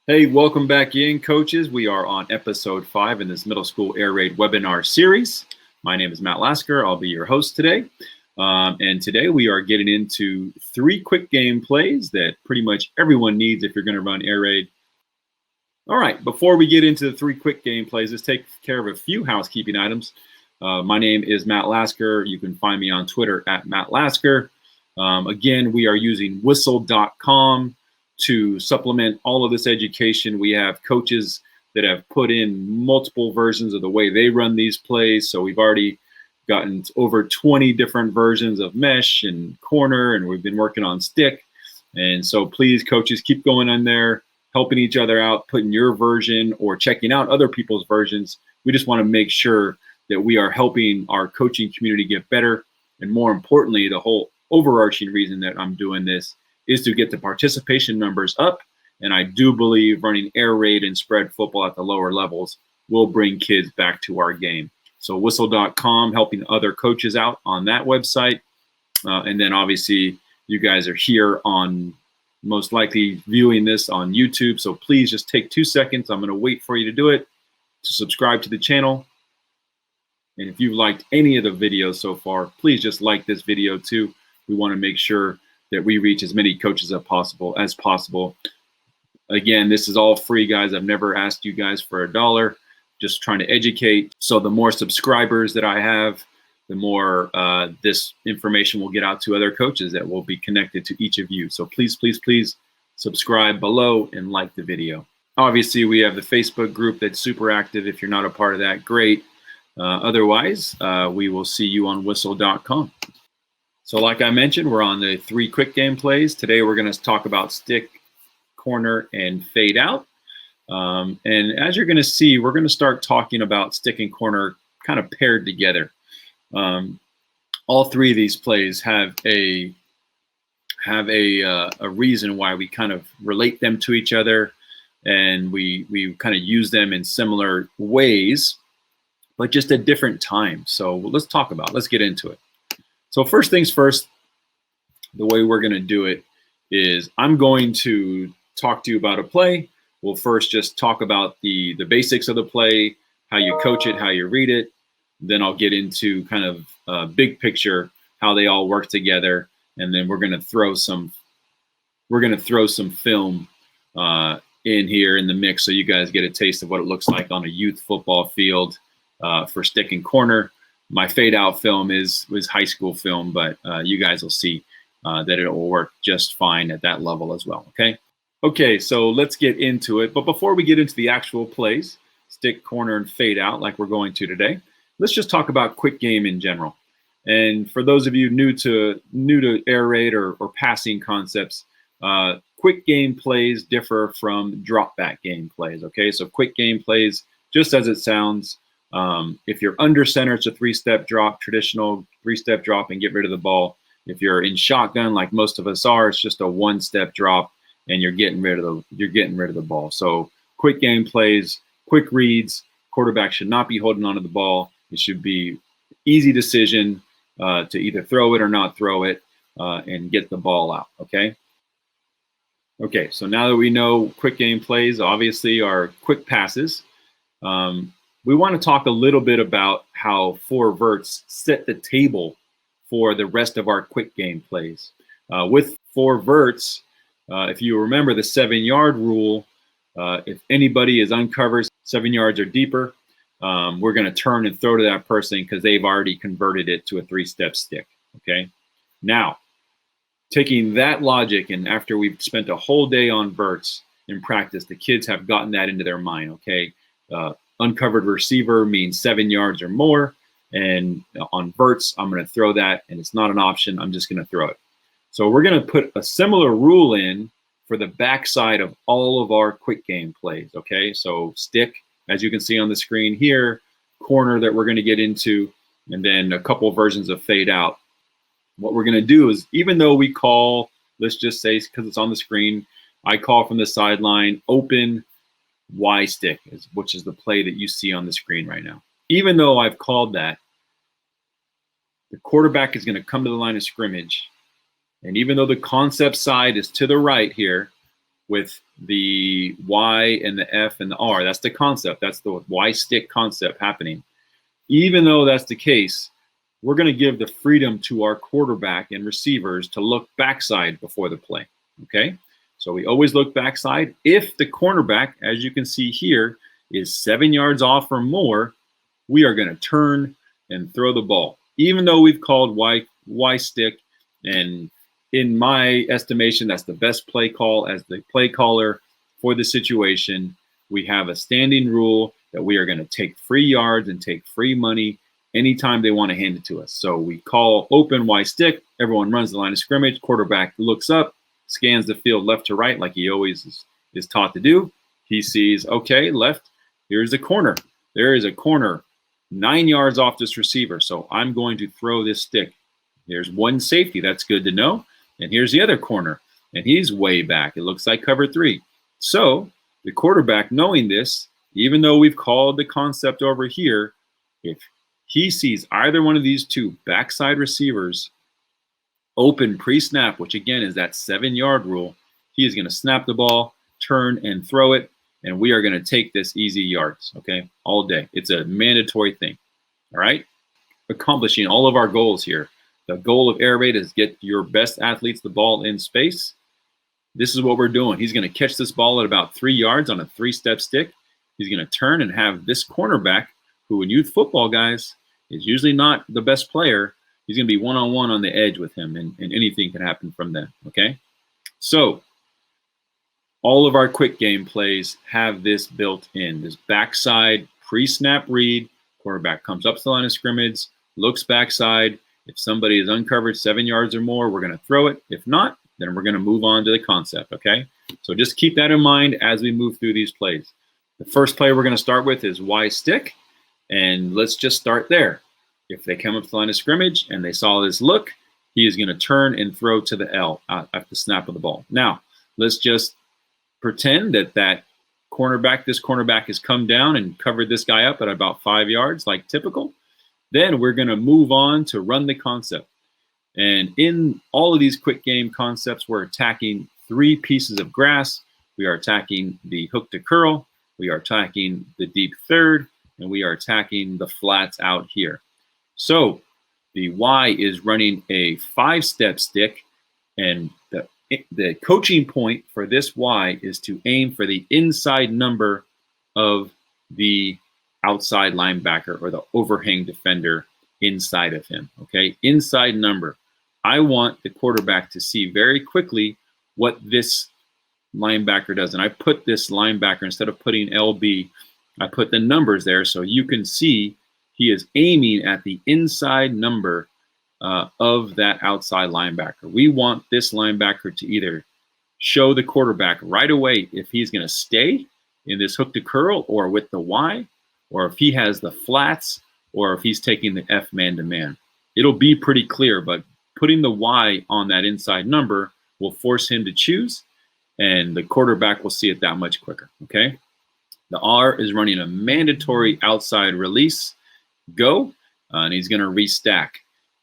Hey, welcome back in, coaches. We are on episode 5 in this middle school air raid webinar series. My name is Matt Lasker. I'll be your host today. And today we are getting into 3 quick game plays that pretty much everyone needs if you're going to run air raid. All right, before we get into the 3 quick game plays, let's take care of a few housekeeping items. My name is Matt Lasker. You can find me on Twitter at Matt Lasker. Again, we are using whistle.com to supplement all of this education. We have coaches that have put in multiple versions of the way they run these plays. So we've already gotten over 20 different versions of mesh and corner, and we've been working on stick. And so please, coaches, keep going on there, helping each other out, putting your version or checking out other people's versions. We just want to make sure that we are helping our coaching community get better. And more importantly, the whole overarching reason that I'm doing this is to get the participation numbers up. And I do believe running air raid and spread football at the lower levels will bring kids back to our game. So whistle.com, helping other coaches out on that website. And then obviously you guys are here on most likely viewing this on YouTube. So please just take 2 seconds. I'm going to wait for you to do it, to subscribe to the channel. And if you've liked any of the videos so far, please just like this video too. We want to make sure that we reach as many coaches as possible. Again, this is all free, guys. I've never asked you guys for $1, just trying to educate. So the more subscribers that I have, the more this information will get out to other coaches that will be connected to each of you. So please, please, please subscribe below and like the video. Obviously, we have the Facebook group that's super active. If you're not a part of that, great. Otherwise, we will see you on whistle.com. So like I mentioned, we're on the 3 quick game plays. Today we're going to talk about stick, corner, and fade out. And as you're going to see, we're going to start talking about stick and corner kind of paired together. All 3 of these plays have a reason why we kind of relate them to each other, and we kind of use them in similar ways, but just at different times. So let's get into it. So first things first, the way we're going to do it is I'm going to talk to you about a play. We'll first just talk about the basics of the play, how you coach it, how you read it. Then I'll get into kind of big picture, how they all work together, and then we're going to throw some film in here in the mix so you guys get a taste of what it looks like on a youth football field for stick and corner. My fade out film was high school film, but you guys will see that it will work just fine at that level as well. Okay, so let's get into it. But before we get into the actual plays, stick, corner, and fade out like we're going to today, let's just talk about quick game in general. And for those of you new to air raid or passing concepts, quick game plays differ from drop back game plays. Okay, so quick game plays, just as it sounds. If you're under center, it's a 3-step drop, traditional 3-step drop and get rid of the ball. If you're in shotgun, like most of us are, it's just a 1-step drop and you're getting rid of the ball. So quick game plays, quick reads, quarterback should not be holding onto the ball. It should be easy decision to either throw it or not throw it and get the ball out. Okay, so now that we know quick game plays obviously are quick passes, we want to talk a little bit about how 4 verts set the table for the rest of our quick game plays. With 4 verts, if you remember the 7-yard rule, if anybody is uncovered 7 yards or deeper, we're going to turn and throw to that person because they've already converted it to a 3-step stick. Okay. Now, taking that logic, and after we've spent a whole day on verts in practice, the kids have gotten that into their mind. Okay. Uncovered receiver means 7 yards or more. And on verts, I'm going to throw that, and it's not an option. I'm just going to throw it. So we're going to put a similar rule in for the backside of all of our quick game plays. Okay, so stick, as you can see on the screen here, corner that we're going to get into, and then a couple of versions of fade out. What we're going to do is, even though we call, let's just say, because it's on the screen, I call from the sideline open Y stick, which is the play that you see on the screen right now. Even though I've called that, the quarterback is going to come to the line of scrimmage. And even though the concept side is to the right here, with the Y and the F and the R. That's the concept. That's the Y stick concept happening. Even though that's the case, we're going to give the freedom to our quarterback and receivers to look backside before the play. Okay? So we always look backside. If the cornerback, as you can see here, is 7 yards off or more, we are going to turn and throw the ball. Even though we've called Y stick, and in my estimation, that's the best play call as the play caller for the situation. We have a standing rule that we are going to take free yards and take free money anytime they want to hand it to us. So we call open Y stick. Everyone runs the line of scrimmage. Quarterback looks up, scans the field left to right like he always is taught to do. He sees, okay, left, here's a corner. There is a corner 9 yards off this receiver. So I'm going to throw this stick. There's one safety. That's good to know. And here's the other corner. And he's way back. It looks like cover 3. So the quarterback, knowing this, even though we've called the concept over here, if he sees either one of these two backside receivers open pre-snap, which again is that 7-yard rule, he is going to snap the ball, turn and throw it, and we are going to take this easy yards, okay, all day. It's a mandatory thing, all right? Accomplishing all of our goals here. The goal of air raid is get your best athletes the ball in space. This is what we're doing. He's going to catch this ball at about 3 yards on a 3-step stick. He's going to turn and have this cornerback, who in youth football, guys, is usually not the best player. He's going to be one-on-one on the edge with him, and anything can happen from then, okay? So all of our quick game plays have this built in, this backside pre-snap read. Quarterback comes up to the line of scrimmage, looks backside. If somebody is uncovered 7 yards or more, we're going to throw it. If not, then we're going to move on to the concept, okay? So just keep that in mind as we move through these plays. The first play we're going to start with is Y stick, and let's just start there. If they come up to the line of scrimmage and they saw this look, he is going to turn and throw to the L at the snap of the ball. Now, let's just pretend that this cornerback has come down and covered this guy up at about 5 yards, like typical. Then we're going to move on to run the concept. And in all of these quick game concepts, we're attacking 3 pieces of grass. We are attacking the hook to curl. We are attacking the deep third. And we are attacking the flats out here. So the Y is running a 5-step stick. And the coaching point for this Y is to aim for the inside number of the outside linebacker or the overhang defender inside of him, okay? Inside number. I want the quarterback to see very quickly what this linebacker does. And I put this linebacker, instead of putting LB, I put the numbers there so you can see he is aiming at the inside number of that outside linebacker. We want this linebacker to either show the quarterback right away if he's going to stay in this hook to curl or with the Y, or if he has the flats, or if he's taking the F man-to-man. It'll be pretty clear, but putting the Y on that inside number will force him to choose, and the quarterback will see it that much quicker, okay? The R is running a mandatory outside release, go, and he's going to restack.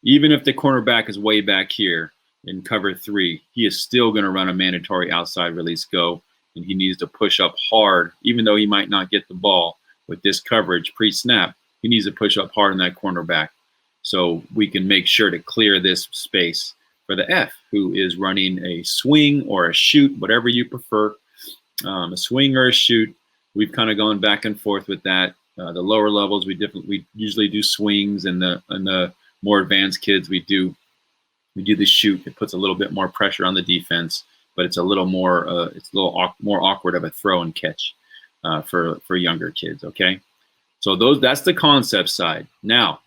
Even if the cornerback is way back here in cover 3, he is still going to run a mandatory outside release, go, and he needs to push up hard, even though he might not get the ball with this coverage pre-snap. He needs to push up hard on that cornerback so we can make sure to clear this space for the F, who is running a swing or a shoot, whatever you prefer, a swing or a shoot. We've kind of gone back and forth with that. The lower levels, we usually do swings, and the more advanced kids, we do the shoot. It puts a little bit more pressure on the defense, but it's a little more more awkward of a throw and catch for younger kids. Okay, so that's the concept side. Now,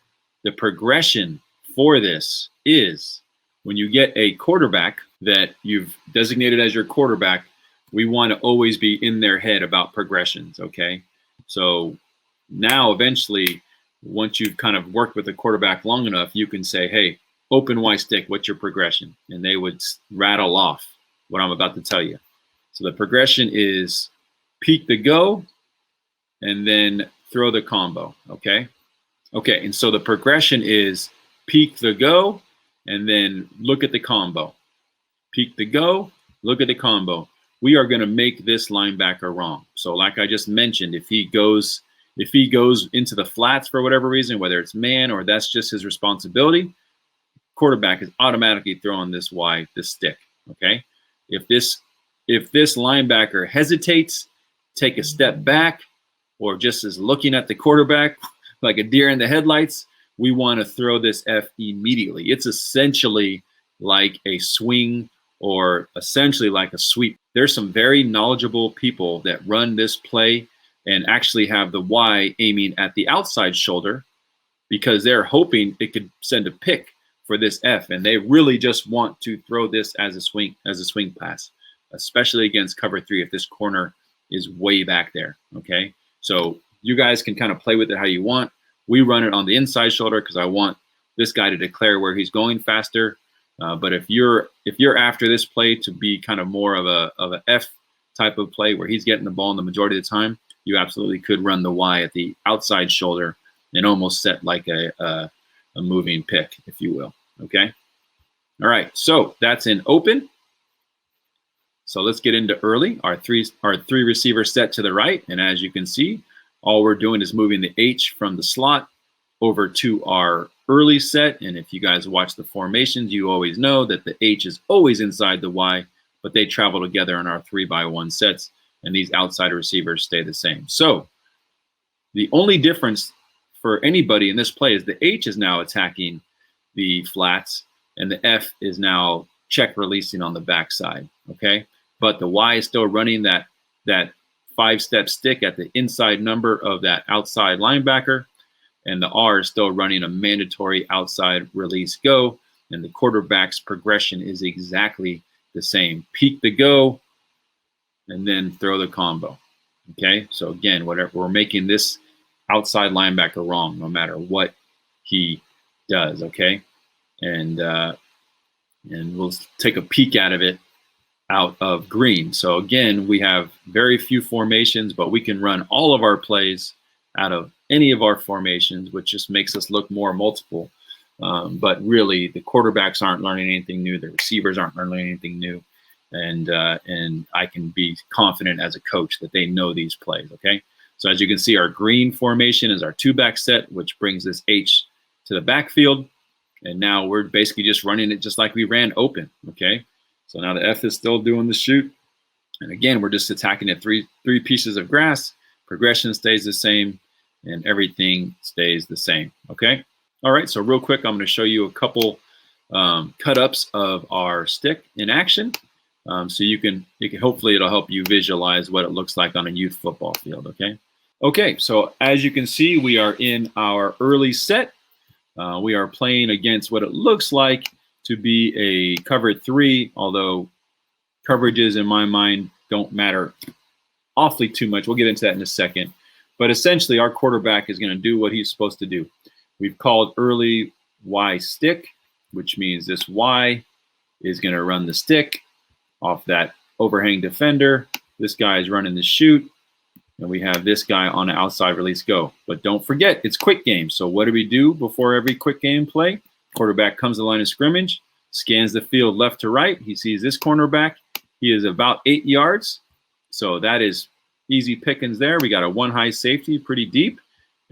the progression for this is when you get a quarterback that you've designated as your quarterback, we want to always be in their head about progressions. Okay, so now eventually, once you've kind of worked with the quarterback long enough, you can say, hey, open Y stick, what's your progression? And they would rattle off what I'm about to tell you. So the progression is peek the go and then throw the combo, okay? Okay, and so the progression is peek the go and then look at the combo. Peek the go, look at the combo. we are going to make this linebacker wrong. So like I just mentioned, if he goes into the flats for whatever reason, whether it's man or that's just his responsibility, quarterback is automatically throwing this stick. Okay. If this linebacker hesitates, take a step back, or just is looking at the quarterback like a deer in the headlights, we want to throw this F immediately. It's essentially like a swing or essentially like a sweep. There's some very knowledgeable people that run this play and actually have the Y aiming at the outside shoulder because they're hoping it could send a pick for this F, and they really just want to throw this as a swing pass, especially against cover 3 if this corner is way back there. Okay, so you guys can kind of play with it how you want. We run it on the inside shoulder because I want this guy to declare where he's going faster. But if you're after this play to be kind of more of a F type of play where he's getting the ball in the majority of the time, you absolutely could run the Y at the outside shoulder and almost set like a moving pick, if you will. Okay. All right. So that's in open. So let's get into early. Our three receivers set to the right, and as you can see, all we're doing is moving the H from the slot over to our early set. And if you guys watch the formations, you always know that the H is always inside the Y, but they travel together in our 3x1 sets, and these outside receivers stay the same. So the only difference for anybody in this play is the H is now attacking the flats, and the F is now check releasing on the backside. Okay, but the Y is still running that 5-step stick at the inside number of that outside linebacker, and the R is still running a mandatory outside release go, and the quarterback's progression is exactly the same. Peek the go, and then throw the combo. Okay, so again, we're making this outside linebacker wrong no matter what he does. Okay, and we'll take a peek out of green. So again, we have very few formations, but we can run all of our plays out of any of our formations, which just makes us look more multiple. But really, the quarterbacks aren't learning anything new. The receivers aren't learning anything new. And I can be confident as a coach that they know these plays, okay? So as you can see, our green formation is our 2-back set, which brings this H to the backfield. And now we're basically just running it just like we ran open, okay? So now the F is still doing the shoot. And again, we're just attacking at three pieces of grass. Progression stays the same, and everything stays the same, okay? All right, so real quick, I'm going to show you a couple cut-ups of our stick in action. So you can hopefully it'll help you visualize what it looks like on a youth football field, okay? Okay, so as you can see, we are in our early set. We are playing against what it looks like to be a cover 3, although coverages in my mind don't matter awfully too much. We'll get into that in a second. But essentially, our quarterback is going to do what he's supposed to do. We've called early Y stick, which means this Y is going to run the stick off that overhang defender. This guy is running the shoot, and we have this guy on the outside release go. But don't forget, it's quick game. So what do we do before every quick game play? Quarterback comes to the line of scrimmage, scans the field left to right. He sees this cornerback. He is about 8 yards. So that is easy pickings there. We got a 1-high safety, pretty deep,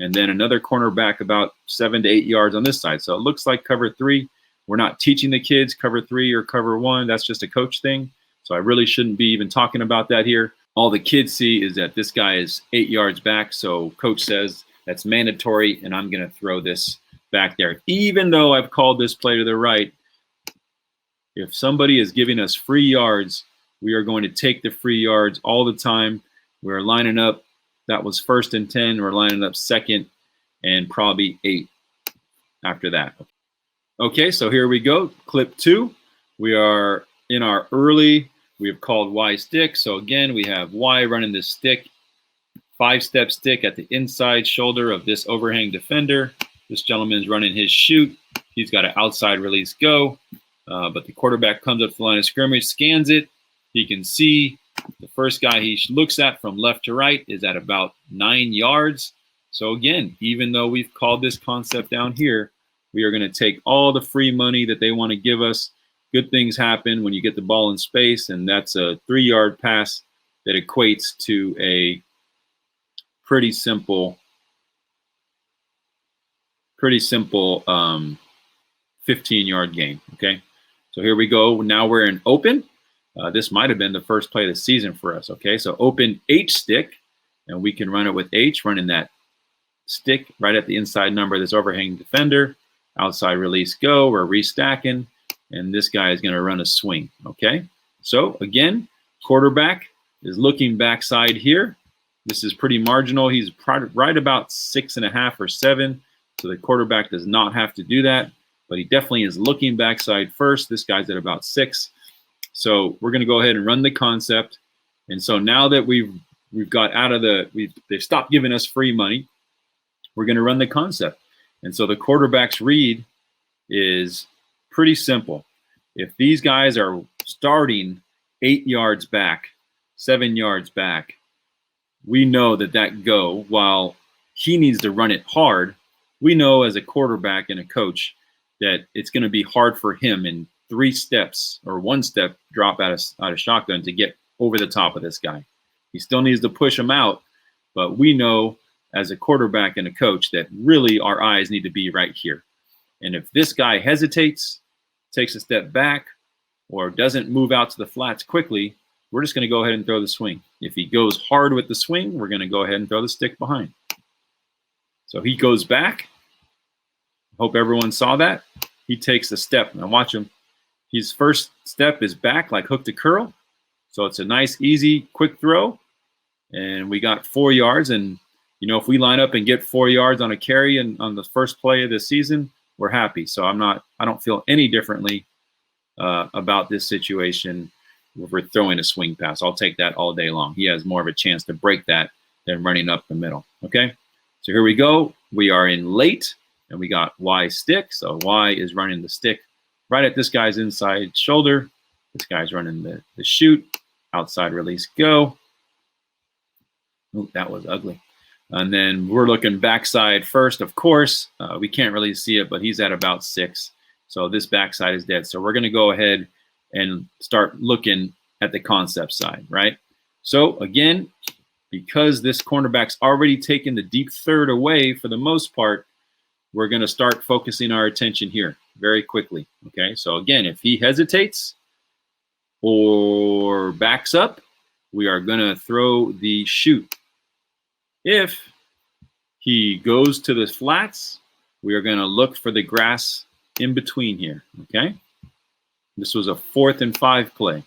and then another cornerback about 7 to 8 yards on this side. So it looks like cover 3. We're not teaching the kids cover 3 or cover 1. That's just a coach thing. So I really shouldn't be even talking about that here. All the kids see is that this guy is 8 yards back. So coach says that's mandatory, and I'm going to throw this back there. Even though I've called this play to the right, if somebody is giving us free yards, we are going to take the free yards all the time. We're lining up. That was 1st and 10. We're lining up 2nd and probably 8 after that. Okay, so here we go. Clip 2. We are in our early. We have called Y stick. So again, we have Y running this stick, 5-step stick at the inside shoulder of this overhang defender. This gentleman's running his shoot. He's got an outside release go, but the quarterback comes up to the line of scrimmage, scans it. He can see the first guy he looks at from left to right is at about 9 yards. So again, even though we've called this concept down here, we are going to take all the free money that they want to give us, good things happen when you get the ball in space, and that's a 3-yard pass that equates to a pretty simple 15-yard gain. Okay, so here we go. Now we're in open. This might have been the first play of the season for us. Okay, so open H stick, and we can run it with H, running that stick right at the inside number of this overhanging defender. Outside release go. We're restacking, and this guy is going to run a swing. Okay, so again, quarterback is looking backside here. This is pretty marginal. He's right about 6.5 or 7, so the quarterback does not have to do that, but he definitely is looking backside first. This guy's at about 6. So we're going to go ahead and run the concept. And so now that we've got out of they've stopped giving us free money, we're going to run the concept. And so the quarterback's read is pretty simple. If these guys are starting 8 yards back, 7 yards back, we know that go, while he needs to run it hard, we know as a quarterback and a coach that it's going to be hard for him in 3 steps or 1 step drop out of shotgun to get over the top of this guy. He still needs to push him out, but we know as a quarterback and a coach that really our eyes need to be right here. And if this guy hesitates, takes a step back, or doesn't move out to the flats quickly, we're just going to go ahead and throw the swing. If he goes hard with the swing, we're going to go ahead and throw the stick behind. So he goes back. Hope everyone saw that. He takes a step. Now watch him. His first step is back, like hook to curl. So it's a nice, easy, quick throw. And we got 4 yards. And, you know, if we line up and get 4 yards on a carry and on the first play of the season, we're happy. So I don't feel any differently about this situation. We're throwing a swing pass. I'll take that all day long. He has more of a chance to break that than running up the middle. Okay, so here we go. We are in late, and we got Y stick. So Y is running the stick right at this guy's inside shoulder. This guy's running the shoot. Outside release go. Ooh, that was ugly. And then we're looking backside first, of course. We can't really see it, but he's at about 6. So this backside is dead. So we're going to go ahead and start looking at the concept side, right? So again, because this cornerback's already taken the deep third away for the most part, we're going to start focusing our attention here very quickly, okay? So again, if he hesitates or backs up, we are going to throw the shoot. If he goes to the flats, we are going to look for the grass in between here, okay? This was a 4th and 5 play.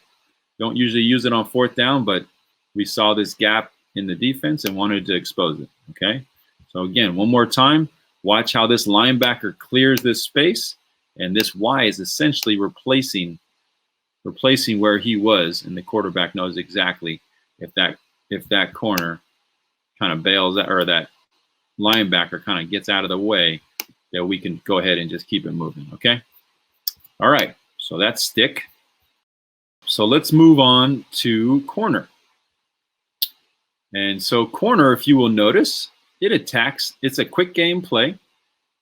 Don't usually use it on 4th down, but we saw this gap in the defense and wanted to expose it, okay? So again, one more time, watch how this linebacker clears this space, and this Y is essentially replacing where he was, and the quarterback knows exactly if that corner kind of bails out, or that linebacker kind of gets out of the way, that we can go ahead and just keep it moving, okay? All right. So that's stick. So let's move on to corner. And so corner, if you will notice, it attacks. It's a quick game play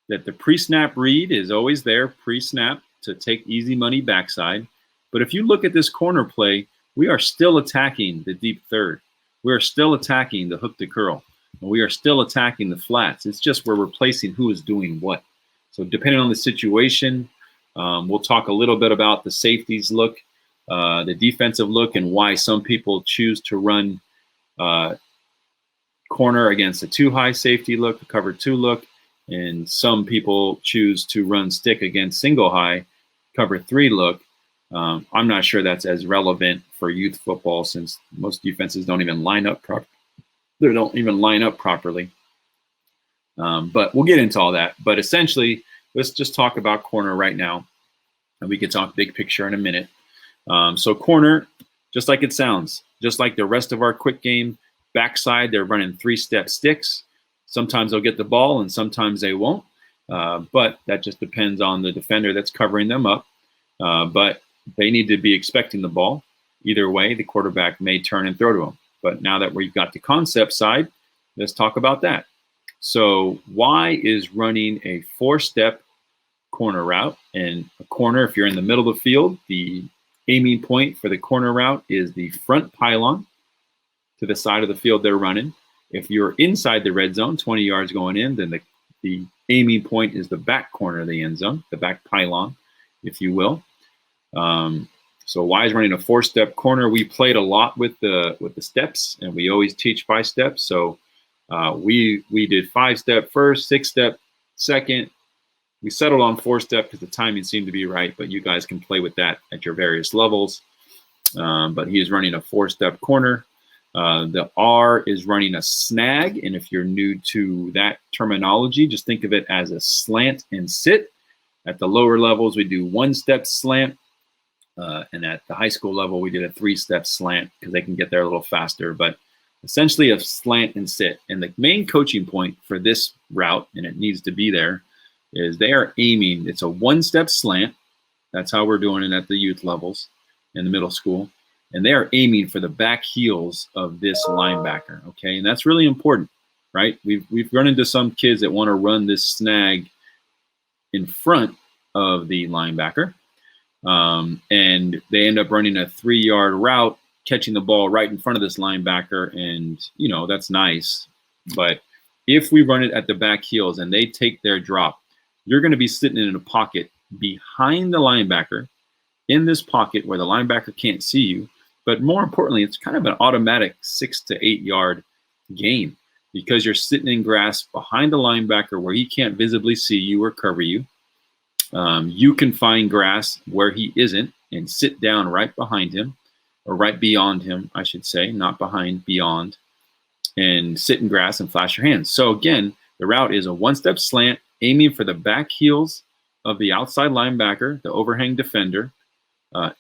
that the pre-snap read is always there, pre-snap, to take easy money backside. But if you look at this corner play, we are still attacking the deep third. We are still attacking the hook to curl. And we are still attacking the flats. It's just we're replacing who is doing what. So depending on the situation, we'll talk a little bit about the safeties look, the defensive look, and why some people choose to run corner against a 2-high safety look, a cover 2 look, and some people choose to run stick against single high, cover 3 look. I'm not sure that's as relevant for youth football since most defenses don't even line up properly. They don't even line up properly. But we'll get into all that. But essentially, let's just talk about corner right now. And we can talk big picture in a minute. So corner, just like it sounds, just like the rest of our quick game, backside, they're running 3-step sticks. Sometimes they'll get the ball and sometimes they won't. But that just depends on the defender that's covering them up. But they need to be expecting the ball. Either way, the quarterback may turn and throw to them. But now that we've got the concept side, let's talk about that. So Y is running a 4-step corner route. And a corner, if you're in the middle of the field, the aiming point for the corner route is the front pylon to the side of the field they're running. If you're inside the red zone, 20 yards going in, then the aiming point is the back corner of the end zone, the back pylon, if you will. So why is running a 4-step corner? We played a lot with the steps, and we always teach by steps. So we did 5-step first, 6-step second. We settled on 4-step because the timing seemed to be right, but you guys can play with that at your various levels. But he is running a 4-step corner. The R is running a snag, and if you're new to that terminology, just think of it as a slant and sit. At the lower levels, we do 1-step slant, and at the high school level, we did a 3-step slant because they can get there a little faster, but essentially a slant and sit. And the main coaching point for this route, and it needs to be there, is they are aiming. It's a 1-step slant. That's how we're doing it at the youth levels in the middle school. And they are aiming for the back heels of this linebacker, okay? And that's really important, right? We've run into some kids that want to run this snag in front of the linebacker, and they end up running a 3-yard route, catching the ball right in front of this linebacker, and, you know, that's nice. But if we run it at the back heels and they take their drop, you're going to be sitting in a pocket behind the linebacker, in this pocket where the linebacker can't see you. But more importantly, it's kind of an automatic 6 to 8 yard gain because you're sitting in grass behind the linebacker where he can't visibly see you or cover you. You can find grass where he isn't and sit down right behind him, or right beyond him, I should say, not behind, beyond, and sit in grass and flash your hands. So again, the route is a 1-step slant, aiming for the back heels of the outside linebacker, the overhang defender.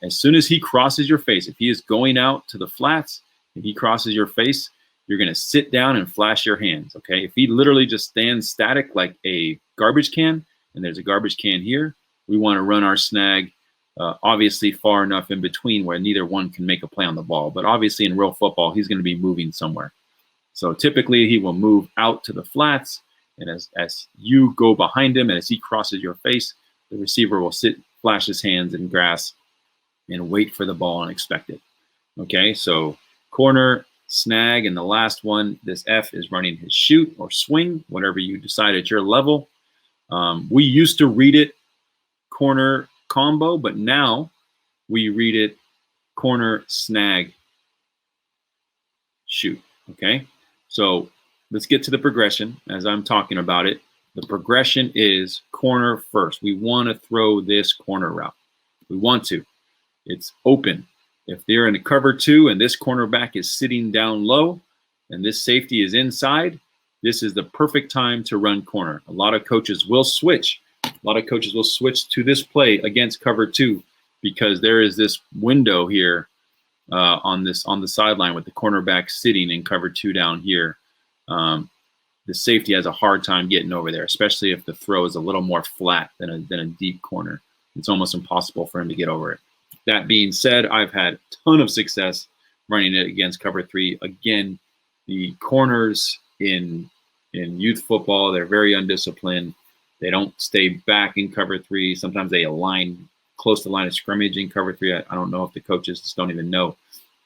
As soon as he crosses your face, if he is going out to the flats, if he crosses your face, you're going to sit down and flash your hands, okay? If he literally just stands static like a garbage can, and there's a garbage can here, we want to run our snag obviously far enough in between where neither one can make a play on the ball. But obviously in real football, he's going to be moving somewhere. So typically he will move out to the flats, and as you go behind him and as he crosses your face, the receiver will sit, flash his hands in grass, and wait for the ball and expect it. Okay, so corner, snag, and the last one, this F is running his shoot or swing, whatever you decide at your level. We used to read it corner combo, but now we read it corner, snag, shoot. Okay, so let's get to the progression as I'm talking about it. The progression is corner first. We want to throw this corner route. We want to. It's open. If they're in a cover 2 and this cornerback is sitting down low and this safety is inside, this is the perfect time to run corner. A lot of coaches will switch. A lot of coaches will switch to this play against cover 2 because there is this window here on the sideline with the cornerback sitting in cover 2 down here. The safety has a hard time getting over there, especially if the throw is a little more flat than a deep corner. It's almost impossible for him to get over it. That being said, I've had a ton of success running it against cover 3. Again, the corners in youth football, they're very undisciplined. They don't stay back in cover 3. Sometimes they align close to the line of scrimmage in cover 3. I don't know if the coaches just don't even know.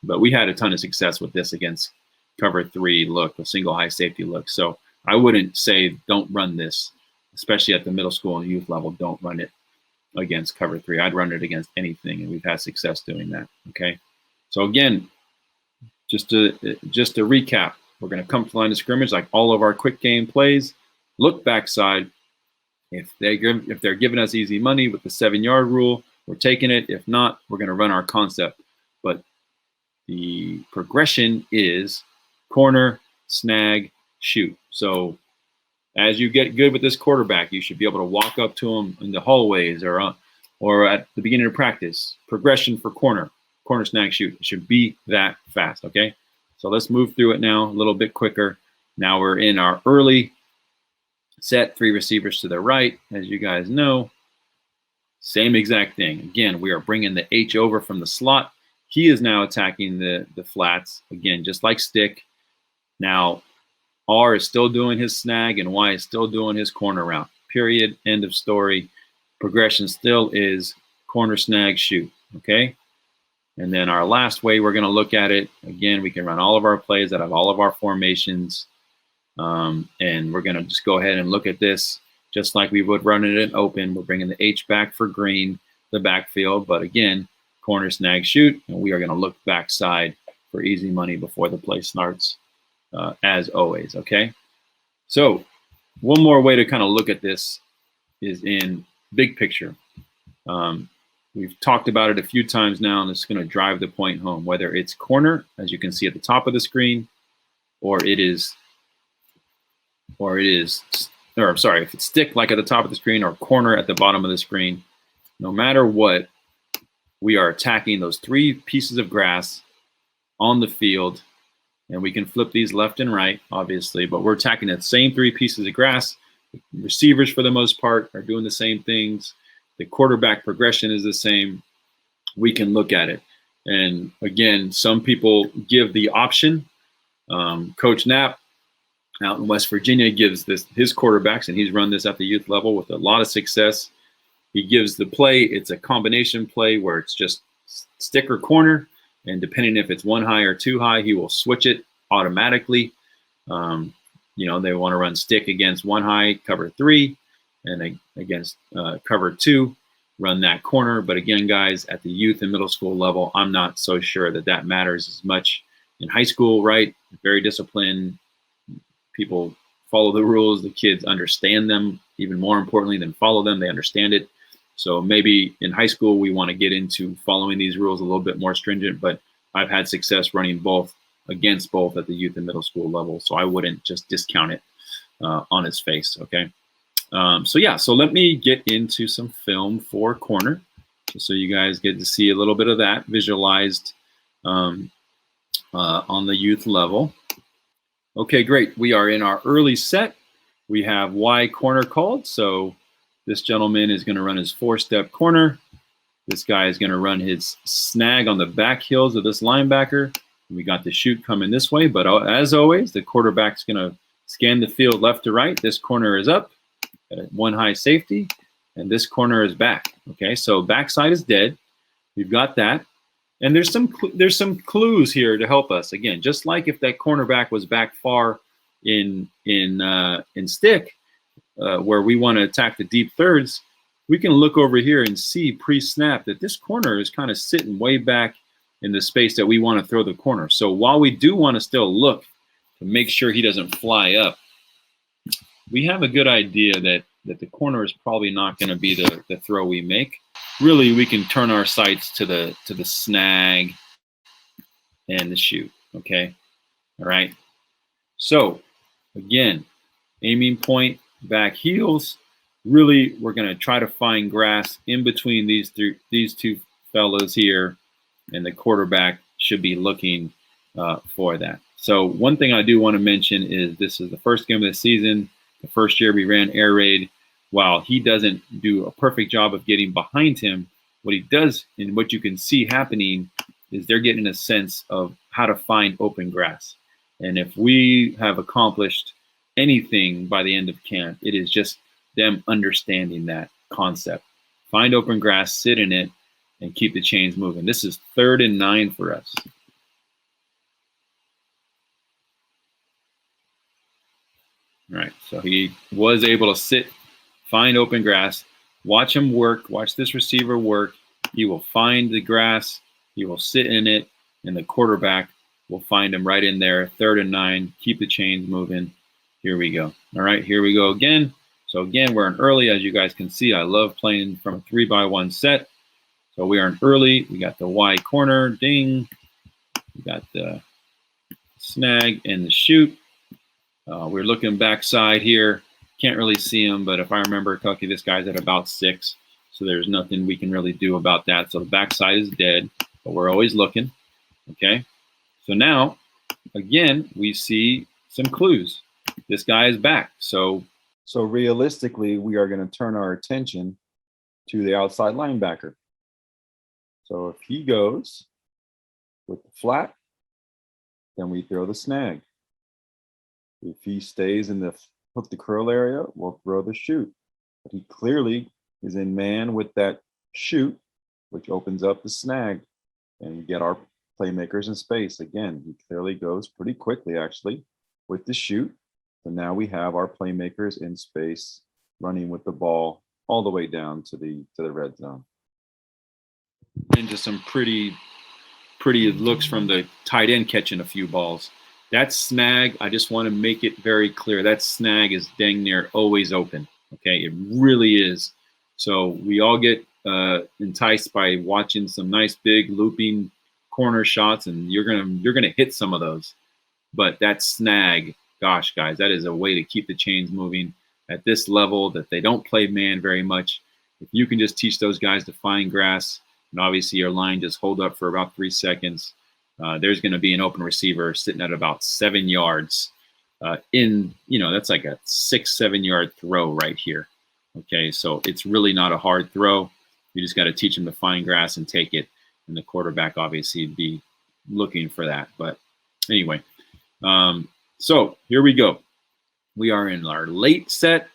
But we had a ton of success with this against cover 3 look, a single high safety look. So I wouldn't say don't run this, especially at the middle school and youth level. Don't run it against cover 3. I'd run it against anything, and we've had success doing that. Okay, so again, just to recap, we're going to come to the line of scrimmage like all of our quick game plays. Look backside. If they're giving us easy money with the 7-yard rule, we're taking it. If not, we're going to run our concept. But the progression is corner, snag, shoot. So as you get good with this quarterback, you should be able to walk up to him in the hallways or at the beginning of practice. Progression for corner, snag, shoot. It should be that fast, okay? So let's move through it now a little bit quicker. Now we're in our early set, 3 receivers to the right. As you guys know, same exact thing. Again, we are bringing the H over from the slot. He is now attacking the flats, again, just like stick. Now, R is still doing his snag and Y is still doing his corner route. Period. End of story. progression still is corner, snag, shoot, okay? And then our last way we're gonna look at it, again, we can run all of our plays out of all of our formations. And we're gonna just go ahead and look at this just like we would run it in open. We're bringing the H back for green, the backfield, but again, corner, snag, shoot, and we are gonna look backside for easy money before the play starts, as always, okay? So one more way to kind of look at this is in big picture. We've talked about it a few times now, and it's going to drive the point home, whether it's corner, as you can see at the top of the screen, or if it's stick like at the top of the screen or corner at the bottom of the screen, no matter what, we are attacking those three pieces of grass on the field, and we can flip these left and right, obviously, but we're attacking the same three pieces of grass. Receivers, for the most part, are doing the same things. The quarterback progression is the same. We can look at it. And again, some people give the option. Coach Knapp out in West Virginia gives his quarterbacks, and he's run this at the youth level with a lot of success. He gives the play. It's a combination play where it's just stick or corner. And depending if it's one high or two high, he will switch it automatically. They want to run stick against one high, cover three, and against cover two, run that corner. But again, guys, at the youth and middle school level, I'm not so sure that matters as much. In high school, right, very disciplined. People follow the rules. The kids understand them, even more importantly than follow them. They understand it. So maybe in high school, we want to get into following these rules a little bit more stringent, but I've had success running against both at the youth and middle school level. So I wouldn't just discount it on its face, okay? So let me get into some film for corner, just so you guys get to see a little bit of that visualized on the youth level. Okay, great. We are in our early set. We have Y corner called. So this gentleman is going to run his four-step corner. This guy is going to run his snag on the back heels of this linebacker. We got the shoot coming this way, but as always, the quarterback's going to scan the field left to right. This corner is up, one high safety, and this corner is back. Okay, so backside is dead. We've got that, and there's some clues here to help us. Again, just like if that cornerback was back far in stick, where we want to attack the deep thirds, we can look over here and see pre-snap that this corner is kind of sitting way back in the space that we want to throw the corner. So while we do want to still look to make sure he doesn't fly up, we have a good idea that the corner is probably not going to be the throw we make. Really, we can turn our sights to the snag and the shoot, okay? All right. So again, aiming point, back heels. Really, we're going to try to find grass in between these two fellas here, and the quarterback should be looking for that. So one thing I do want to mention is this is the first game of the season. The first year we ran air raid. While he doesn't do a perfect job of getting behind him, what he does and what you can see happening is they're getting a sense of how to find open grass. And if we have accomplished anything by the end of camp, it is just them understanding that concept. Find open grass, sit in it, and keep the chains moving. This is 3rd and 9 for us. All right, so he was able to sit, find open grass, watch him work, watch this receiver work. He will find the grass, he will sit in it, and the quarterback will find him right in there. 3rd and 9, keep the chains moving. Here we go. All right, here we go again. So again, we're in early. As you guys can see, I love playing from a 3-by-1 set. So we are in early. We got the Y corner, ding. We got the snag and the shoot. We're looking backside here. Can't really see him, but if I remember correctly, this guy's at about 6. So there's nothing we can really do about that. So the backside is dead, but we're always looking. Okay. So now, again, we see some clues. This guy is back. So realistically, we are going to turn our attention to the outside linebacker. So if he goes with the flat, then we throw the snag. If he stays in the hook the curl area, we'll throw the shoot. But he clearly is in man with that shoot, which opens up the snag, and we get our playmakers in space. Again, he clearly goes pretty quickly actually with the shoot. So now we have our playmakers in space running with the ball all the way down to the red zone. Into some pretty looks from the tight end catching a few balls. That snag, I just want to make it very clear, that snag is dang near always open. Okay, it really is. So we all get enticed by watching some nice big looping corner shots, and you're gonna hit some of those. But that snag, gosh, guys, that is a way to keep the chains moving at this level that they don't play man very much. If you can just teach those guys to find grass, and obviously your line just hold up for about 3 seconds, there's going to be an open receiver sitting at about 7 yards. That's like a 6-7 yard throw right here. Okay, so it's really not a hard throw. You just got to teach them to find grass and take it, and the quarterback obviously be looking for that. But anyway, so here we go. We are in our late set,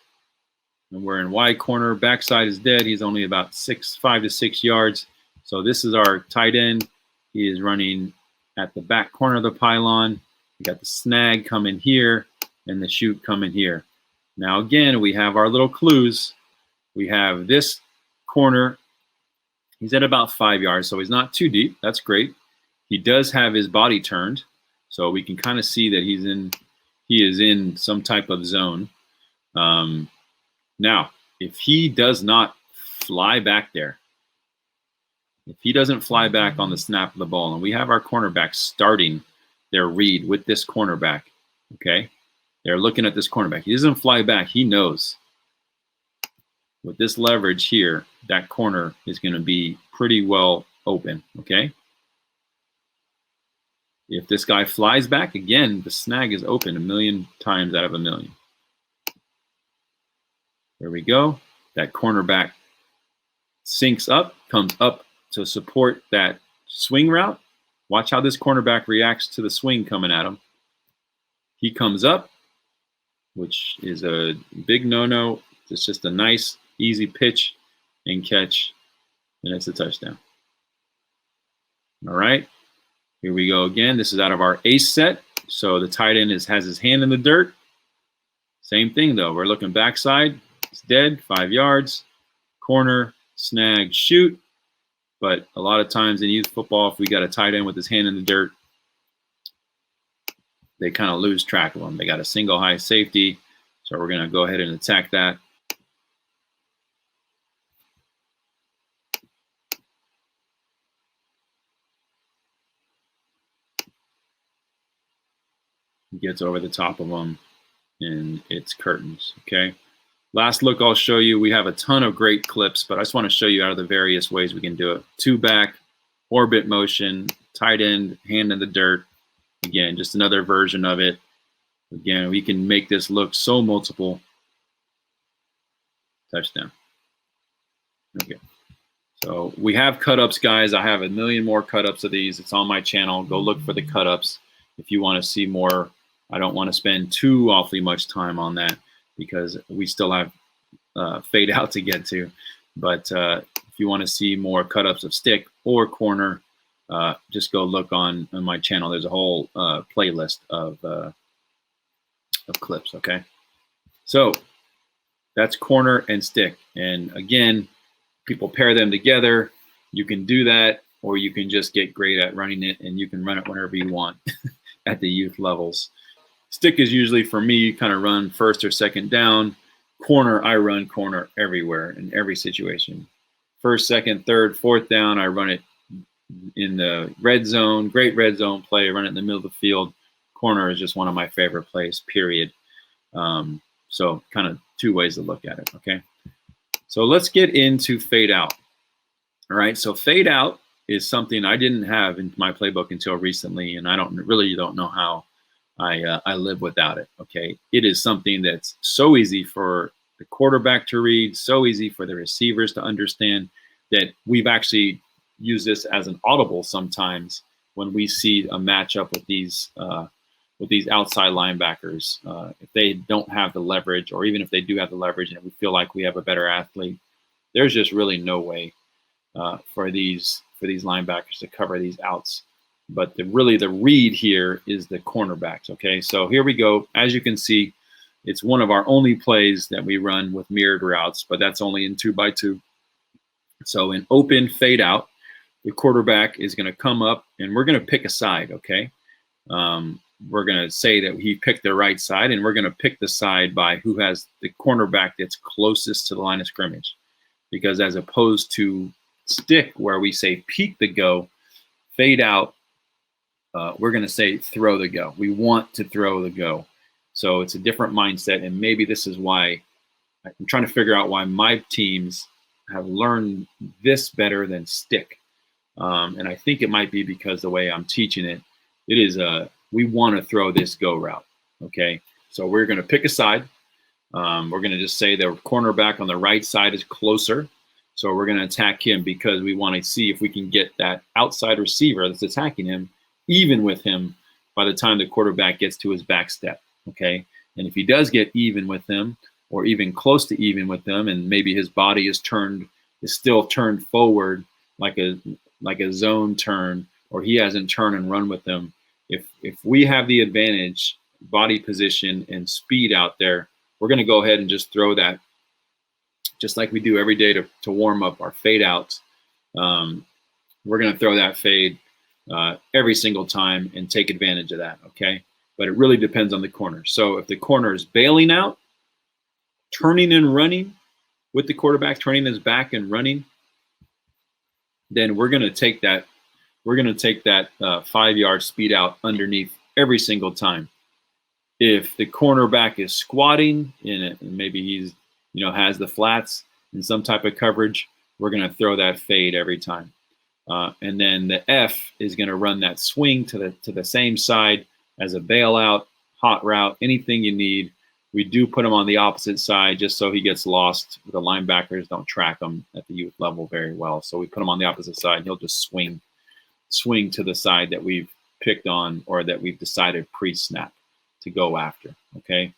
and we're in wide corner. Backside is dead. He's only about 5 to 6 yards. So this is our tight end. He is running at the back corner of the pylon. We got the snag coming here and the shoot coming here. Now again, we have our little clues. We have this corner. He's at about 5 yards, so he's not too deep. That's great. He does have his body turned, so we can kind of see that he is in some type of zone. Now, if he does not fly back there, if he doesn't fly back on the snap of the ball, and we have our cornerback starting their read with this cornerback, okay? They're looking at this cornerback. He doesn't fly back. He knows with this leverage here, that corner is going to be pretty well open, okay? If this guy flies back, again, the snag is open 1,000,000 times out of 1,000,000. There we go. That cornerback sinks up, comes up to support that swing route. Watch how this cornerback reacts to the swing coming at him. He comes up, which is a big no-no. It's just a nice, easy pitch and catch, and it's a touchdown. All right, here we go again. This is out of our ace set. So the tight end has his hand in the dirt. Same thing, though. We're looking backside. It's dead, 5 yards. Corner, snag, shoot. But a lot of times in youth football, if we got a tight end with his hand in the dirt, they kind of lose track of him. They got a single high safety, so we're going to go ahead and attack that. He gets over the top of them, and it's curtains, okay? Last look I'll show you, we have a ton of great clips, but I just want to show you out of the various ways we can do it. 2-back, orbit motion, tight end, hand in the dirt. Again, just another version of it. Again, we can make this look so multiple. Touchdown. Okay. So we have cut-ups, guys. I have 1,000,000 more cut-ups of these. It's on my channel. Go look for the cut-ups if you want to see more. I don't want to spend too awfully much time on that, because we still have fade out to get to. But if you want to see more cut-ups of stick or corner, just go look on my channel. There's a whole playlist of clips, okay? So that's corner and stick. And again, people pair them together. You can do that, or you can just get great at running it, and you can run it whenever you want at the youth levels. Stick is usually, for me, kind of run first or second down. Corner, I run corner everywhere in every situation. First, second, third, fourth down, I run it in the red zone. Great red zone play. I run it in the middle of the field. Corner is just one of my favorite plays, period. So kind of two ways to look at it, okay? So let's get into fade out. All right, so fade out is something I didn't have in my playbook until recently, and I really don't know how I live without it, okay? It is something that's so easy for the quarterback to read, so easy for the receivers to understand, that we've actually used this as an audible sometimes when we see a matchup with these outside linebackers. If they don't have the leverage, or even if they do have the leverage and we feel like we have a better athlete, there's just really no way for these linebackers to cover these outs. But the read here is the cornerbacks. Okay, so here we go. As you can see, it's one of our only plays that we run with mirrored routes, but that's only in 2x2. So in open fade out, the quarterback is going to come up, and we're going to pick a side. Okay, we're going to say that he picked the right side, and we're going to pick the side by who has the cornerback that's closest to the line of scrimmage, because as opposed to stick where we say peek the go, fade out, we're going to say throw the go. We want to throw the go. So it's a different mindset, and maybe this is why I'm trying to figure out why my teams have learned this better than stick. And I think it might be because the way I'm teaching it, it is we want to throw this go route. Okay, so we're going to pick a side. We're going to just say the cornerback on the right side is closer. So we're going to attack him because we want to see if we can get that outside receiver that's attacking him even with him by the time the quarterback gets to his back step. Okay, and if he does get even with him, or even close to even with them, and maybe his body is still turned forward like a zone turn, or he hasn't turned and run with them. If we have the advantage, body position and speed out there, we're going to go ahead and just throw that, just like we do every day to warm up our fade outs. We're going to throw that fade every single time and take advantage of that. Okay, but it really depends on the corner. So if the corner is bailing out, turning and running with the quarterback, turning his back and running, then we're going to take that. We're going to take that 5-yard speed out underneath every single time. If the cornerback is squatting and maybe he's has the flats in some type of coverage, we're going to throw that fade every time. And then the F is going to run that swing to the same side as a bailout, hot route, anything you need. We do put him on the opposite side just so he gets lost. The linebackers don't track him at the youth level very well. So we put him on the opposite side, and he'll just swing to the side that we've picked on or that we've decided pre-snap to go after. Okay.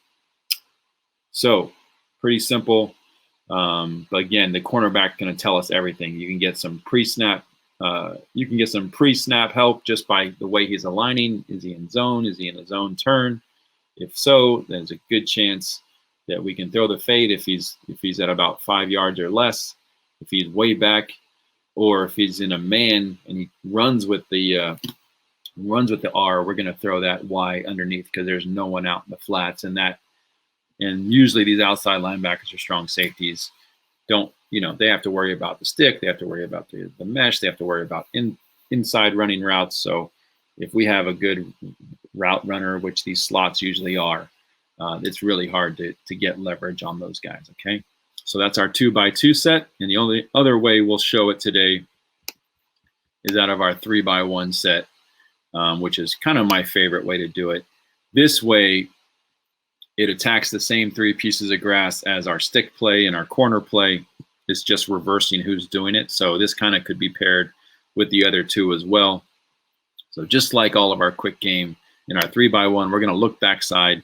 So pretty simple. But again, the cornerback going to tell us everything. You can get some pre-snap. You can get some pre-snap help just by the way he's aligning. Is he in zone? Is he in a zone turn? If so, there's a good chance that we can throw the fade if he's at about 5 yards or less. If he's way back, or if he's in a man and he runs with the R, we're going to throw that Y underneath because there's no one out in the flats. And usually these outside linebackers or strong safeties don't, they have to worry about the stick, they have to worry about the mesh, they have to worry about inside running routes. So if we have a good route runner, which these slots usually are, it's really hard to get leverage on those guys. Okay, so that's our 2x2 set, and the only other way we'll show it today is out of our 3x1 set, which is kind of my favorite way to do it. This way, it attacks the same 3 pieces of grass as our stick play and our corner play. It's just reversing who's doing it. So this kind of could be paired with the other 2 as well. So just like all of our quick game in our 3x1, we're going to look backside.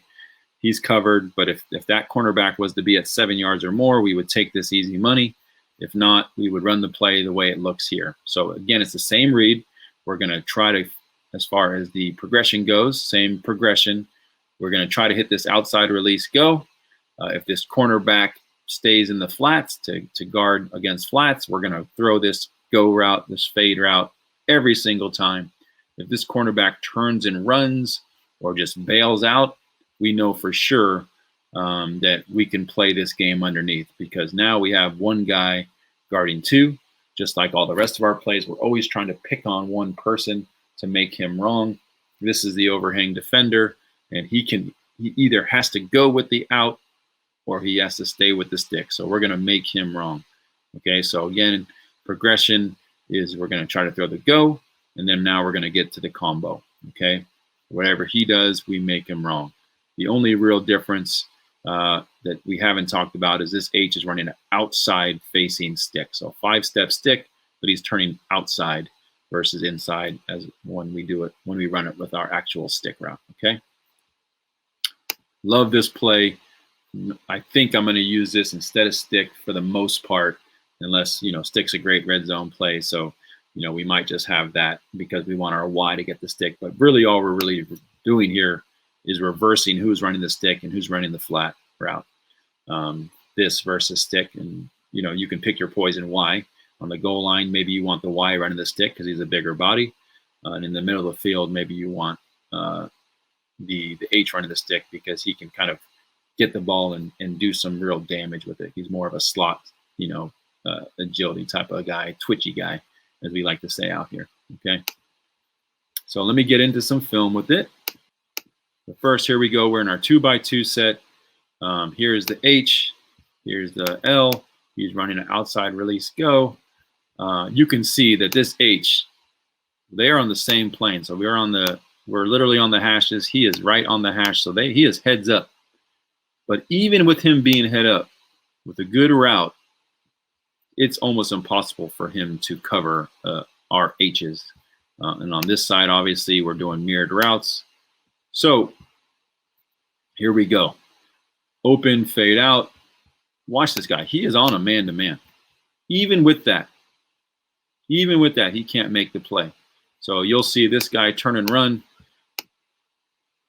He's covered, but if that cornerback was to be at 7 yards or more, we would take this easy money. If not, we would run the play the way it looks here. So again, it's the same read. We're going to try to, as far as the progression goes, same progression. We're going to try to hit this outside release go. If this cornerback stays in the flats to guard against flats, we're going to throw this go route, this fade route every single time. If this cornerback turns and runs or just bails out, we know for sure that we can play this game underneath, because now we have one guy guarding 2. Just like all the rest of our plays, we're always trying to pick on one person to make him wrong. This is the overhang defender, and he either has to go with the out or he has to stay with the stick. So we're going to make him wrong. Okay, so again, progression is we're going to try to throw the go, and then now we're going to get to the combo. Okay, whatever he does, we make him wrong. The only real difference that we haven't talked about is this H is running an outside facing stick. So 5-step stick, but he's turning outside versus inside as when we run it with our actual stick route. Okay. Love this play. I think I'm going to use this instead of stick for the most part unless, stick's a great red zone play. So, we might just have that because we want our Y to get the stick. But really all we're really doing here is reversing who's running the stick and who's running the flat route. This versus stick. And, you can pick your poison Y. On the goal line, maybe you want the Y running the stick because he's a bigger body. And in the middle of the field, maybe you want the H running the stick because he can kind of get the ball and do some real damage with it. He's more of a slot, agility type of guy, twitchy guy, as we like to say out here. Okay. So let me get into some film with it. But first, here we go. We're in our 2x2 set. Here's the H. Here's the L. He's running an outside release go. You can see that this H, they're on the same plane. So we're literally on the hashes. He is right on the hash. So he is heads up. But even with him being head up with a good route, it's almost impossible for him to cover our H's. And on this side, obviously, we're doing mirrored routes. So here we go. Open, fade out. Watch this guy. He is on a man-to-man. Even with that, he can't make the play. So you'll see this guy turn and run.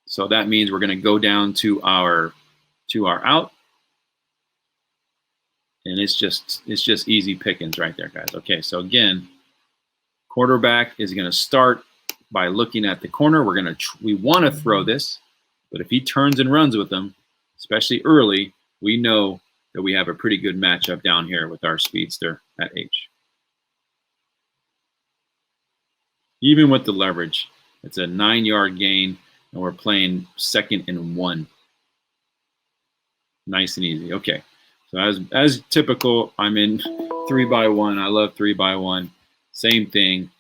So that means we're going to go down to our out. And it's just easy pickings right there, guys. Okay, so again, quarterback is going to start by looking at the corner. We want to throw this, but if he turns and runs with them, especially early, we know that we have a pretty good matchup down here with our speedster at H. Even with the leverage, it's a 9-yard gain, and we're playing 2nd and 1. Nice and easy. Okay, so as typical, I'm in 3x1. I love 3x1. Same thing.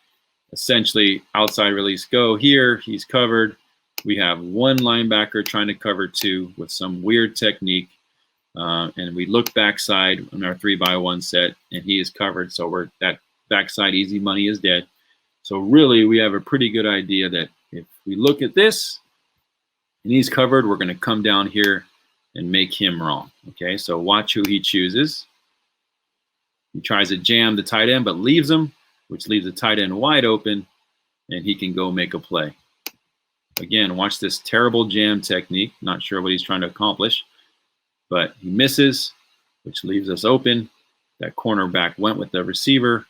Essentially, outside release go here. He's covered. We have one linebacker trying to cover 2 with some weird technique. And we look backside on our 3x1 set, and he is covered. So that backside easy money is dead. So really, we have a pretty good idea that if we look at this and he's covered, we're going to come down here and make him wrong. Okay, so watch who he chooses. He tries to jam the tight end, but leaves him, which leaves the tight end wide open, and he can go make a play. Again, watch this terrible jam technique. Not sure what he's trying to accomplish, but he misses, which leaves us open. That cornerback went with the receiver,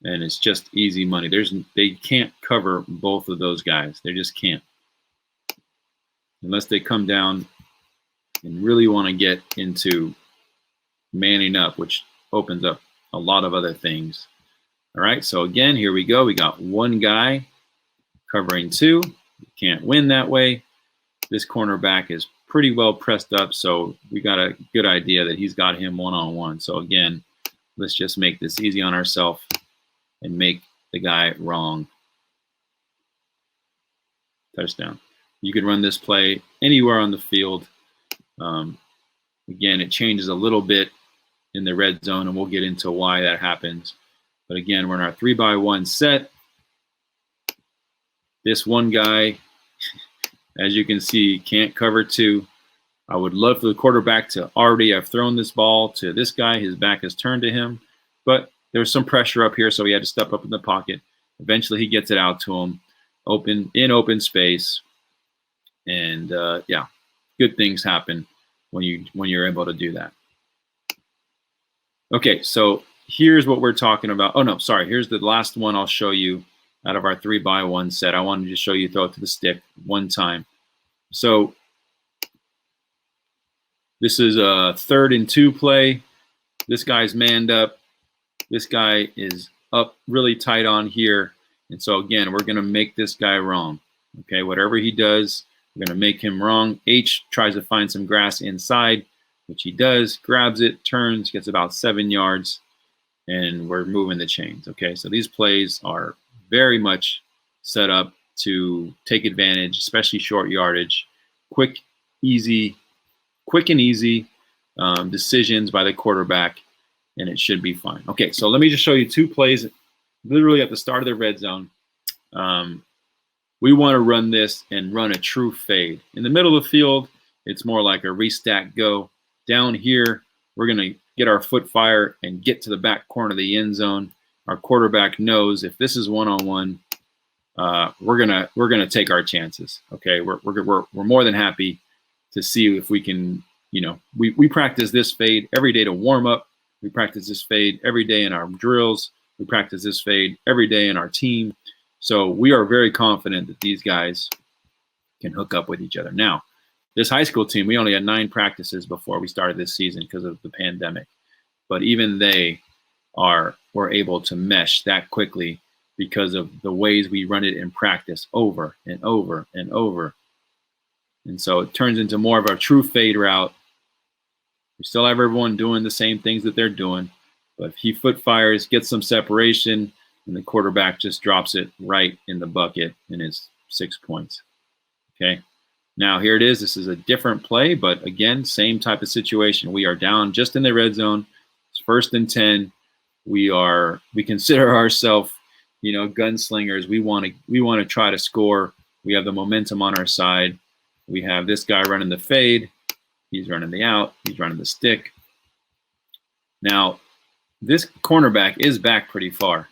and it's just easy money. They can't cover both of those guys. They just can't. Unless they come down and really want to get into manning up, which opens up a lot of other things. All right, so again, here we go. We got one guy covering 2. You can't win that way. This cornerback is pretty well pressed up, so we got a good idea that he's got him one-on-one. So again, let's just make this easy on ourselves and make the guy wrong. Touchdown. You could run this play anywhere on the field. Again, it changes a little bit in the red zone, and we'll get into why that happens. But again, we're in our 3x1 set. This one guy, as you can see, can't cover 2. I would love for the quarterback to already have thrown this ball to this guy. His back is turned to him, but there's some pressure up here, so he had to step up in the pocket. Eventually, he gets it out to him, in open space, and yeah, good things happen when you're able to do that. Okay, so here's what we're talking about. Oh no, sorry. Here's the last one I'll show you out of our 3x1 set. I wanted to show you throw it to the stick one time. So this is a 3rd and 2 play. This guy's manned up. This guy is up really tight on here. And so again, we're going to make this guy wrong. Okay, whatever he does, we're going to make him wrong. H tries to find some grass inside, which he does, grabs it, turns, gets about 7 yards, and we're moving the chains. Okay, so these plays are very much set up to take advantage, especially short yardage, quick and easy decisions by the quarterback, and it should be fine. Okay, so let me just show you 2 plays literally at the start of the red zone. We want to run this and run a true fade. In the middle of the field, it's more like a restack go. Down here, we're going to get our foot fire, and get to the back corner of the end zone. Our quarterback knows if this is one-on-one, we're gonna take our chances. Okay, we're more than happy to see if we can. We practice this fade every day to warm up. We practice this fade every day in our drills. We practice this fade every day in our team. So we are very confident that these guys can hook up with each other. Now, this high school team, we only had 9 practices before we started this season because of the pandemic. But even they were able to mesh that quickly because of the ways we run it in practice over and over and over. And so it turns into more of a true fade route. We still have everyone doing the same things that they're doing, but if he foot fires, gets some separation, and the quarterback just drops it right in the bucket and it's 6 points. Okay. Now here it is. This is a different play, but again, same type of situation. We are down just in the red zone. It's 1st and 10. We consider ourselves, gunslingers. We want to try to score. We have the momentum on our side. We have this guy running the fade. He's running the out. He's running the stick. Now, this cornerback is back pretty far.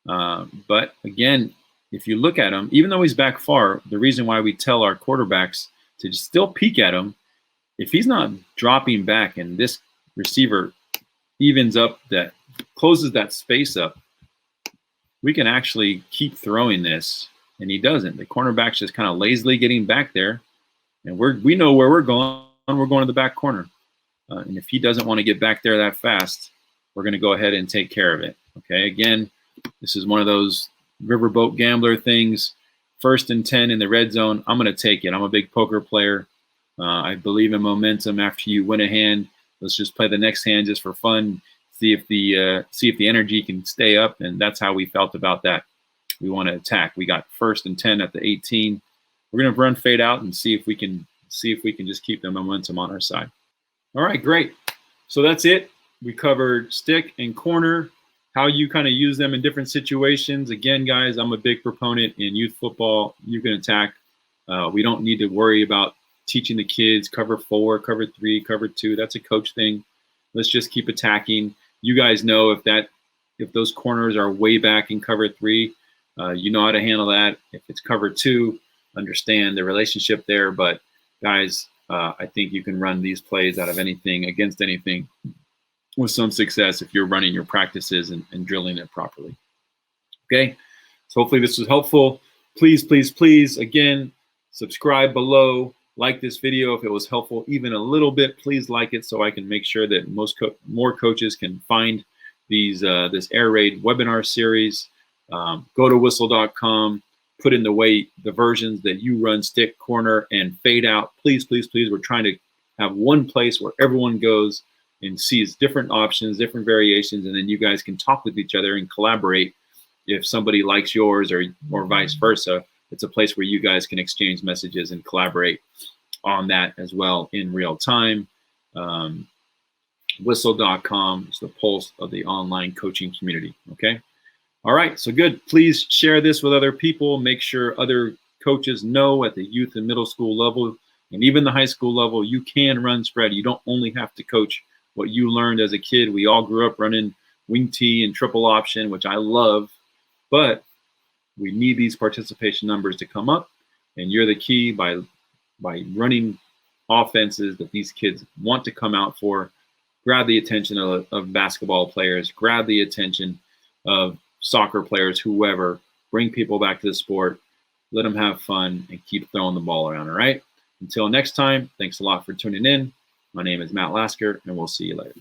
But again, if you look at him, even though he's back far, the reason why we tell our quarterbacks to still peek at him, if he's not dropping back and this receiver evens up, that closes that space up, we can actually keep throwing this, and he doesn't. The cornerback's just kind of lazily getting back there, and we know where we're going. We're going to the back corner. And if he doesn't want to get back there that fast, we're going to go ahead and take care of it. Okay, again, this is one of those riverboat gambler things. 1st and 10 in the red zone. I'm going to take it. I'm a big poker player. I believe in momentum. After you win a hand, let's just play the next hand just for fun. See if the energy can stay up, and that's how we felt about that. We want to attack. We got 1st and 10 at the 18. We're going to run fade out and see if we can just keep the momentum on our side. All right, great. So that's it. We covered stick and corner, how you kind of use them in different situations. Again, guys, I'm a big proponent in youth football. You can attack. We don't need to worry about teaching the kids cover 4, cover 3, cover 2. That's a coach thing. Let's just keep attacking. You guys know if those corners are way back in cover 3, you know how to handle that. If it's cover 2, understand the relationship there. But guys, I think you can run these plays out of anything, against anything, with some success if you're running your practices and drilling it properly. Okay, so hopefully this was helpful. Please, please, please, again, subscribe below. Like this video if it was helpful even a little bit. Please like it so I can make sure that more coaches can find these this Air Raid webinar series. Go to whistle.com. Put in the versions that you run, stick, corner, and fade out. Please, please, please. We're trying to have one place where everyone goes and sees different options, different variations, and then you guys can talk with each other and collaborate. If somebody likes yours or vice versa, it's a place where you guys can exchange messages and collaborate on that as well in real time. Whistle.com is the pulse of the online coaching community. Okay. All right, so good. Please share this with other people. Make sure other coaches know at the youth and middle school level and even the high school level, you can run spread. You don't only have to coach what you learned as a kid. We all grew up running wing T and triple option, which I love, but we need these participation numbers to come up, and you're the key by running offenses that these kids want to come out for. Grab the attention of basketball players, grab the attention of soccer players, whoever. Bring people back to the sport, let them have fun, and keep throwing the ball around, all right? Until next time, thanks a lot for tuning in. My name is Matt Lasker, and we'll see you later.